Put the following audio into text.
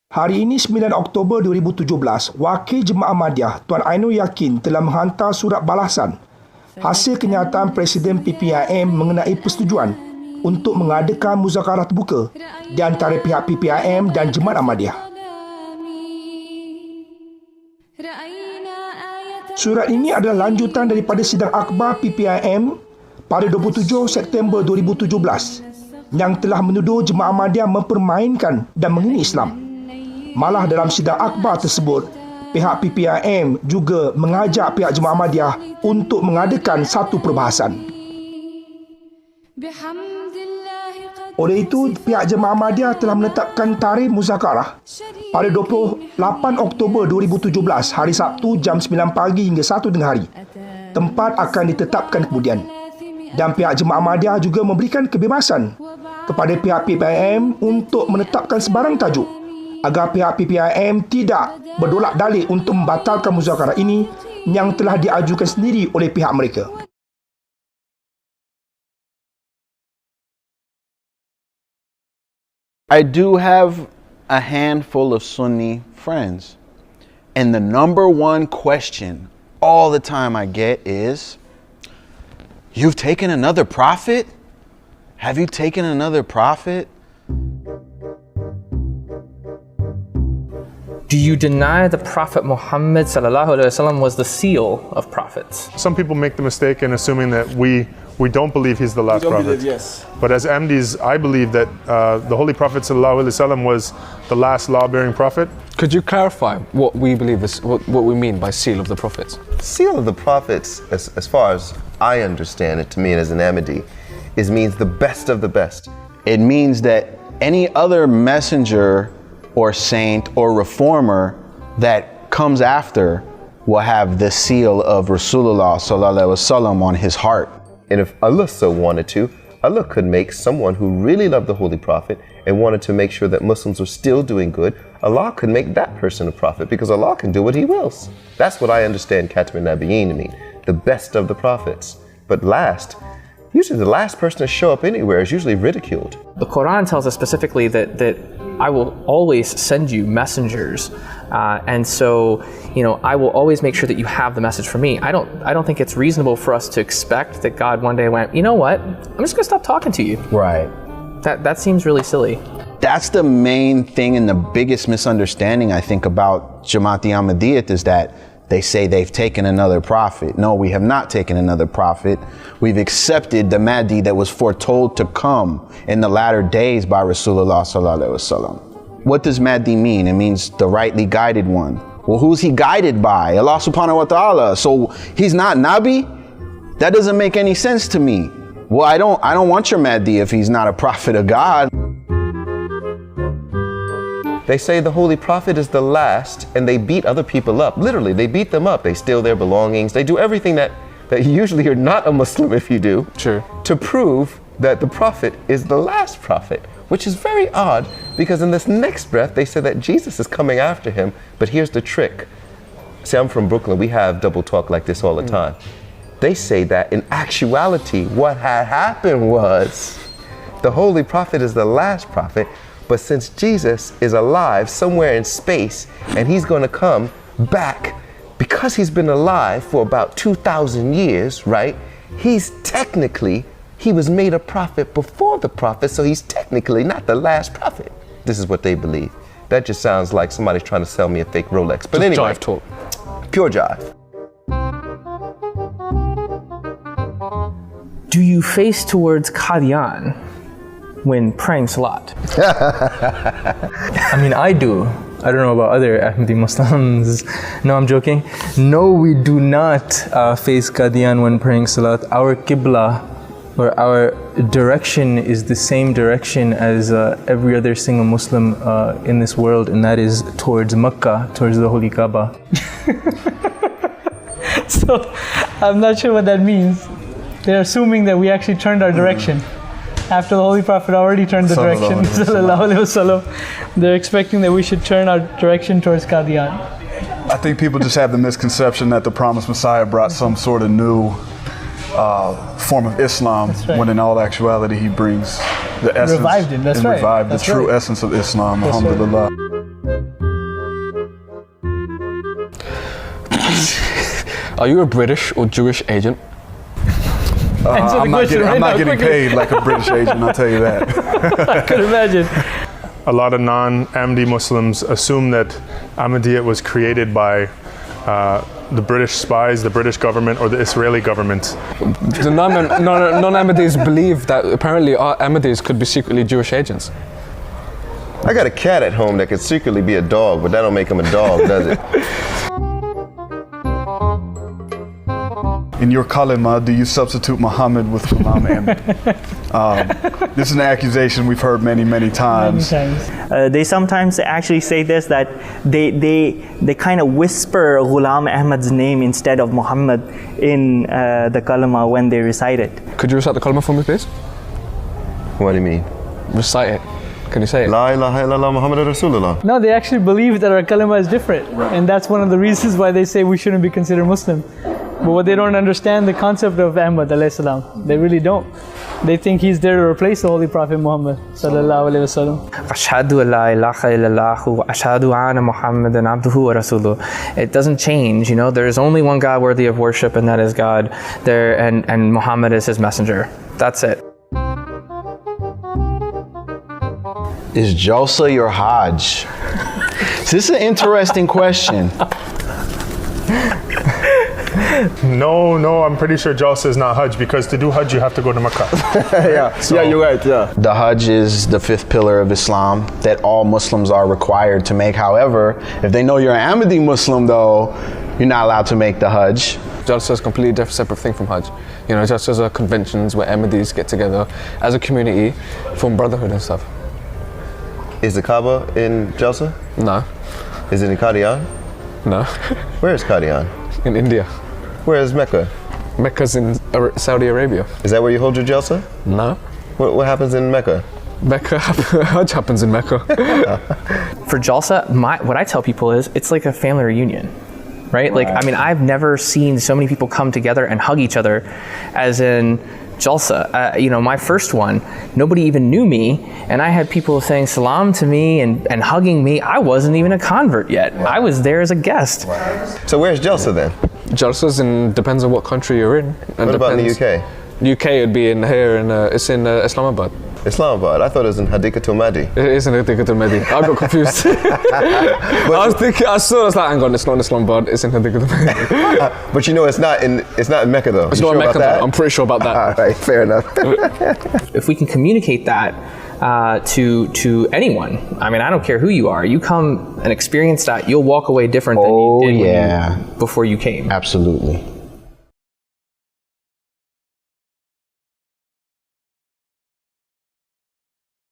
Hari ini 9 Oktober 2017, Wakil Jemaah Ahmadiyah Tuan Ainul Yakin telah menghantar surat balasan hasil kenyataan Presiden PPIM mengenai persetujuan untuk mengadakan muzakarah terbuka di antara pihak PPIM dan Jemaat Ahmadiyah. Surat ini adalah lanjutan daripada sidang akhbar PPIM pada 27 September 2017 yang telah menuduh Jemaah Ahmadiyah mempermainkan dan menghina Islam. Malah dalam sidang akhbar tersebut, pihak PPIM juga mengajak pihak Jemaah Ahmadiyah untuk mengadakan satu perbahasan. Oleh itu, pihak Jemaah Ahmadiyah telah menetapkan tarikh muzakarah pada 28 Oktober 2017, hari Sabtu jam 9 pagi hingga 1 tengah hari. Tempat akan ditetapkan kemudian. Dan pihak Jemaah Ahmadiyah juga memberikan kebebasan kepada pihak PPIM untuk menetapkan sebarang tajuk agar pihak PPIM tidak berdolak dalih untuk membatalkan muzakarah ini yang telah diajukan sendiri oleh pihak mereka. I do have a handful of Sunni friends, and the number one question all the time I get is, "You've taken another prophet? Have you taken another prophet?" Do you deny the Prophet Muhammad ﷺ was the seal of prophets? Some people make the mistake in assuming that we don't believe he's the last prophet. Yes. But as MDs, I believe that the Holy Prophet ﷺ was the last law-bearing prophet. Could you clarify what we believe is what we mean by seal of the prophets? Seal of the prophets, as far as I understand it, to me as an Ahmadi, means the best of the best. It means that any other messenger or saint or reformer that comes after will have the seal of Rasulullah sallallahu alaihi wasallam on his heart. And if Allah so wanted to, Allah could make someone who really loved the Holy Prophet and wanted to make sure that Muslims were still doing good, Allah could make that person a prophet because Allah can do what He wills. That's what I understand Khatam an-Nabiyyin to mean, the best of the prophets. But usually the last person to show up anywhere is usually ridiculed. The Quran tells us specifically that I will always send you messengers, and so I will always make sure that you have the message from me. I don't think it's reasonable for us to expect that God one day went, you know what? I'm just gonna stop talking to you. Right. That seems really silly. That's the main thing and the biggest misunderstanding I think about Jamaat Ahmadiyyat is that they say they've taken another prophet. No, we have not taken another prophet. We've accepted the Mahdi that was foretold to come in the latter days by Rasulullah sallallahu alaihi wasallam. What does Mahdi mean? It means the rightly guided one. Well, who's he guided by? Allah subhanahu wa ta'ala. So he's not Nabi? That doesn't make any sense to me. Well, I don't want your Mahdi if he's not a prophet of God. They say the Holy Prophet is the last, and they beat other people up. Literally, they beat them up. They steal their belongings. They do everything that usually you're not a Muslim if you do. Sure. To prove that the Prophet is the last prophet, which is very odd because in this next breath, they say that Jesus is coming after him. But here's the trick. See, I'm from Brooklyn. We have double talk like this all the time. They say that in actuality, what had happened was the Holy Prophet is the last prophet. But since Jesus is alive somewhere in space and he's going to come back because he's been alive for about 2,000 years, right? He was made a prophet before the prophet, so he's technically not the last prophet. This is what they believe. That just sounds like somebody's trying to sell me a fake Rolex. But Just anyway, jive talk. Pure jive. Do you face towards Qadian when praying Salat? I mean, I do. I don't know about other Ahmadi Muslims. No, I'm joking. No, we do not face Qadian when praying Salat. Our Qibla, or our direction, is the same direction as every other single Muslim in this world, and that is towards Mecca, towards the Holy Kaaba. So, I'm not sure what that means. They're assuming that we actually turned our direction. After the Holy Prophet already turned the direction, sallallahu alaihi wasallam, they're expecting that we should turn our direction towards Qadian. I think people just have the misconception that the promised Messiah brought some sort of new form of Islam, right. when in all actuality he brings the essence. Revived it, that's right. Revived That's the true right. essence of Islam, That's alhamdulillah. Right. Are you a British or Jewish agent? Answer the question I'm right not now, getting quickly. paid like a British agent, I'll tell you that. I could imagine. A lot of non-Ahmadi Muslims assume that Ahmadiyyat was created by the British spies, the British government, or the Israeli government. The non-Ahmadis believe that apparently our Ahmadis could be secretly Jewish agents. I got a cat at home that could secretly be a dog, but that don't make him a dog, does it? In your kalima, do you substitute Muhammad with Ghulam Ahmad? This is an accusation we've heard many, many times. They sometimes actually say this, that they kind of whisper Ghulam Ahmad's name instead of Muhammad in the kalima when they recite it. Could you recite the kalima for me, please? What do you mean? Recite it. Can you say it? La ilaha illallah Muhammad Rasulullah. No, they actually believe that our kalima is different. And that's one of the reasons why they say we shouldn't be considered Muslim. But what they don't understand the concept of Ahmad alayhi salam. They really don't. They think he's there to replace the Holy Prophet Muhammad sallallahu alaihi wasallam. Ashhadu an la ilaha illallah wa ashhadu anna Muhammadan abduhu wa rasuluh. It doesn't change, you know. There is only one God worthy of worship, and that is God. And Muhammad is his messenger. That's it. Is Jalsa your Hajj? This is an interesting question. No, I'm pretty sure Jalsa is not Hajj, because to do Hajj you have to go to Mecca. Yeah, you're right, yeah. The Hajj is the fifth pillar of Islam that all Muslims are required to make. However, if they know you're an Ahmadi Muslim though, you're not allowed to make the Hajj. Jalsa is a completely different, separate thing from Hajj. You know, Jalsa are conventions where Ahmadis get together as a community, form brotherhood and stuff. Is the Kaaba in Jalsa? No. Is it in Qadian? No. Where is Qadian? In India. Where is Mecca? Mecca's in Saudi Arabia. Is that where you hold your Jalsa? No. What happens in Mecca? Hajj happens in Mecca. For Jalsa, what I tell people is it's like a family reunion, right? Like, I mean, I've never seen so many people come together and hug each other as in Jalsa. You know, my first one, nobody even knew me, and I had people saying salam to me and hugging me. I wasn't even a convert yet. I was there as a guest. So where's Jalsa then? Jalsa's depends on what country you're in. And What about in the UK? UK would be in here, and it's in Islamabad. Islamabad. I thought it was in Hadikatul Mahdi. It is in Hadikatul Mahdi. I got confused. I was thinking, I was like, hang on, it's not in Islamabad, it's in Hadikatul Mahdi. But you know, it's not in Mecca though. It's You not in sure Mecca about though. I'm pretty sure about that. All right, fair enough. If we can communicate that to anyone, I mean, I don't care who you are, you come and experience that, you'll walk away different than you did before you came. Absolutely.